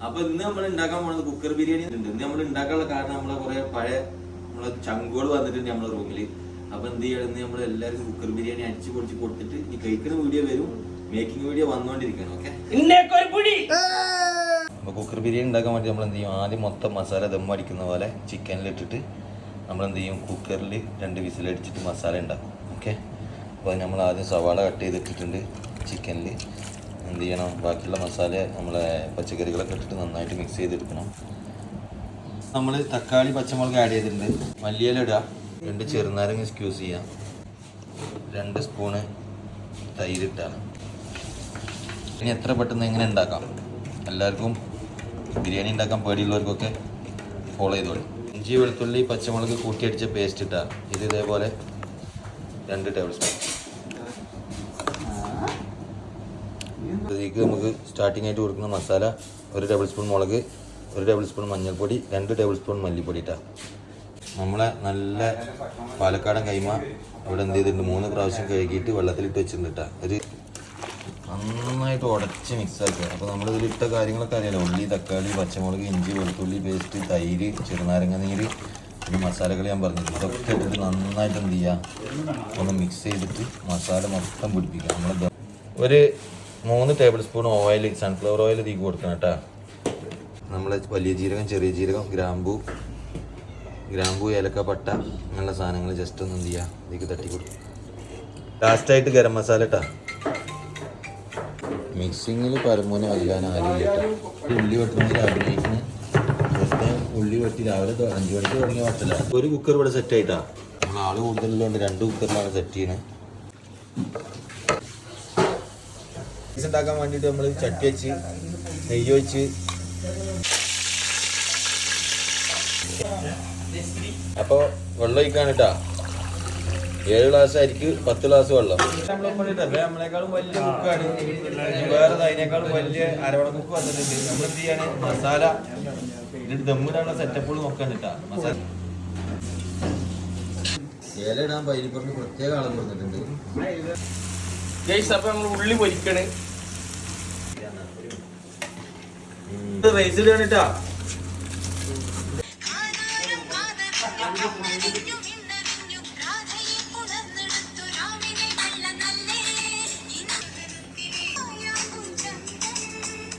അപ്പൊ ഇന്ന് നമ്മൾ ഉണ്ടാക്കാൻ പോകുന്നത് കുക്കർ ബിരിയാണി ഉണ്ട്. ഇന്ന് നമ്മൾ ഉണ്ടാക്കാനുള്ള കാരണം നമ്മളെ കുറെ പഴയ നമ്മളെ ചങ്കുകൾ വന്നിട്ടുണ്ട് നമ്മളെ റൂമില്. അപ്പൊ എന്ത് ചെയ്യണം, നമ്മൾ എല്ലാവരും കുക്കർ ബിരിയാണി അടിച്ചു പൊടിച്ച് കൊടുത്തിട്ട് ഈ കഴിക്കുന്ന വീഡിയോ വരും, മേക്കിംഗ് വീഡിയോ വന്നുകൊണ്ടിരിക്കണം. ഓക്കെ, അപ്പൊ കുക്കർ ബിരിയാണി ഉണ്ടാക്കാൻ വേണ്ടി നമ്മൾ എന്ത് ചെയ്യും, ആദ്യം മൊത്തം മസാല ദം അടിക്കുന്ന പോലെ ചിക്കനിലിട്ടിട്ട് നമ്മൾ എന്ത് ചെയ്യും, കുക്കറിൽ 2 വിസിലടിച്ചിട്ട് മസാല ഉണ്ടാക്കും. ഓക്കെ, അപ്പോൾ നമ്മൾ ആദ്യം സവാള കട്ട് ചെയ്തിട്ടിട്ടുണ്ട്. ചിക്കനിൽ എന്ത് ചെയ്യണം, ബാക്കിയുള്ള മസാല നമ്മളെ പച്ചക്കറികളൊക്കെ ഇട്ടിട്ട് നന്നായിട്ട് മിക്സ് ചെയ്തെടുക്കണം. നമ്മൾ തക്കാളി പച്ചമുളക് ആഡ് ചെയ്തിട്ടുണ്ട്. മല്ലിയില ഇടുക, 2 ചെറുനാരങ്ങ സ്ക്യൂസ് ചെയ്യാം, 2 സ്പൂണ് തൈരിട്ടാണ്. ഇനി എത്ര പെട്ടെന്ന് എങ്ങനെ ഉണ്ടാക്കാം, എല്ലാവർക്കും ബിരിയാണി ഉണ്ടാക്കാൻ പേടിയുള്ളവർക്കൊക്കെ ഫോളോ ചെയ്തോളി. ഇഞ്ചി വെളുത്തുള്ളി പച്ചമുളക് കൂട്ടിയടിച്ച പേസ്റ്റ് ഇട്ടാൽ ഇത് ഇതേപോലെ 2 ടേബിൾ സ്പൂൺ. ഇതിലേക്ക് നമുക്ക് സ്റ്റാർട്ടിംഗ് ആയിട്ട് കൊടുക്കുന്ന മസാല 1 ടേബിൾ സ്പൂൺ മുളക്, 1 ടേബിൾ സ്പൂൺ മഞ്ഞൾപ്പൊടി, 2 ടേബിൾ സ്പൂൺ മല്ലിപ്പൊടി ഇട്ടാൽ. നമ്മളെ നല്ല പാലക്കാടൻ കൈമ ഇവിടെ എന്ത് ചെയ്തിട്ടുണ്ട്, 3 പ്രാവശ്യം കഴുകിയിട്ട് വെള്ളത്തിലിട്ട് വെച്ചിട്ടുണ്ട് കേട്ടോ. ഒരു നന്നായിട്ട് ഉടച്ച് മിക്സ് ആക്കുക. അപ്പോൾ നമ്മളിതിലിട്ട കാര്യങ്ങളൊക്കെ അറിയാലോ, ഉള്ളി തക്കാളി പച്ചമുളക് ഇഞ്ചി വെളുത്തുള്ളി പേസ്റ്റ് തൈര് ചെറുനാരങ്ങ നീര് പിന്നെ മസാലകൾ ഞാൻ പറഞ്ഞിട്ടുണ്ട്. ഇതൊക്കെ ഇട്ടിട്ട് നന്നായിട്ട് എന്ത് ചെയ്യുക, ഒന്ന് മിക്സ് ചെയ്തിട്ട് മസാല മൊത്തം പിടിപ്പിക്കുക. നമ്മൾ ഒരു 3 table spoon oil, sunflower oil ഇതിലേക്ക് കൊടുക്കണം കേട്ടോ. നമ്മൾ വലിയ ജീരകം ചെറിയ ജീരകം ഗ്രാമ്പൂ ഏലക്ക പട്ട അങ്ങനെയുള്ള സാധനങ്ങൾ ജസ്റ്റ് ഒന്ന് എന്ത് ചെയ്യുക, ഇതിലേക്ക് തട്ടി കൊടുക്കും. ലാസ്റ്റായിട്ട് ഗരം മസാല ഇട്ടാ. മിക്സിങ്ങിൽ പരമോനെ വല്ലാൻ ആരുമില്ല. ഉള്ളി വെട്ടുന്നതിൽ അഭിനയിക്കുന്ന വെറുതെ ഉള്ളി വെട്ടി രാവിലെ 5 മണിക്ക് തുടങ്ങിയ പറ്റില്ല. 1 കുക്കർ ഇവിടെ സെറ്റ് ആയിട്ടാ. നമ്മൾ ആൾ കൂടുതലുള്ളതുകൊണ്ട് 2 കുക്കറിലാണ് സെറ്റ് ചെയ്യുന്നത്. ഉണ്ടാക്കാൻ വേണ്ടിയിട്ട് നമ്മൾ ചട്ടി വെച്ച് നെയ്യ് വെച്ച് അപ്പോൾ വെള്ളം ഒഴിക്കാൻ കേട്ടാ. 7 ഗ്ലാസ് അരിക്ക് 10 ഗ്ലാസ് വെള്ളം. നമ്മളെക്കാളും വലിയ കുക്കാണ്, വേറെ അതിനേക്കാളും വലിയ അരവണ കുക്ക് വന്നിട്ടുണ്ട്. നമ്മൾ എന്ത് ചെയ്യാണ്, മസാല ഇതിട്ട് ദമ്മിടാനുള്ള സെറ്റപ്പുകൾ നോക്കാൻ കേട്ടാ. മസാല ഇല ഇടാൻ പരിപ്പറിന് പ്രത്യേക അളവ് കൊടുത്തിട്ടുണ്ട്. അപ്പൊ നമ്മൾ ഉള്ളി പൊരിക്കണ്, റൈസ് ഇടാനിട്ടാ.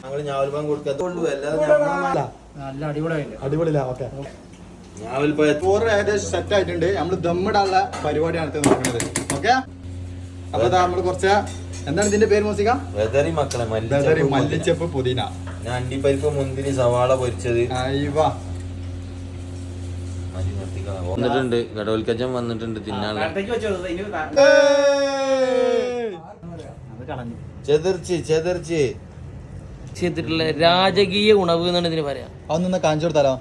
ഞങ്ങൾ ഞാവൽപ്പാൻ കൊടുക്കാത്തുള്ളൂ, അല്ലാതെ നല്ല അടിപൊളിയില്ല. ഓക്കെ, ചോറ് ഏകദേശം സെറ്റ് ആയിട്ടുണ്ട്. നമ്മൾ ദമ്മിടാനുള്ള പരിപാടിയാണ് നോക്കുന്നത്. ഓക്കെ, അപ്പൊ നമ്മള് കുറച്ച് എന്താണ് ഇതിന്റെ പേര് മോസിക്ക, മല്ലിച്ചപ്പ് പുതിന, അണ്ടിപ്പരിപ്പ് മുന്തിരി സവാള പൊരിച്ചത് വന്നിട്ടുണ്ട്. കടവൽക്കച്ചൻ വന്നിട്ടുണ്ട് തിന്നാനുള്ള. ചെതർച്ച് ചെയ്തിട്ടുള്ള രാജകീയ ഉണവ് എന്നാണ് ഇതിന് പറയാ. അതൊന്ന് കാണിച്ചു കൊടുത്താലോ?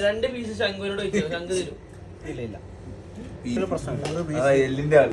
രണ്ട് പീസ് ശംഖുവിനോട് വെച്ചു, ശംഖു തരും. ഇല്ല എല്ലിന്റെ ആൾ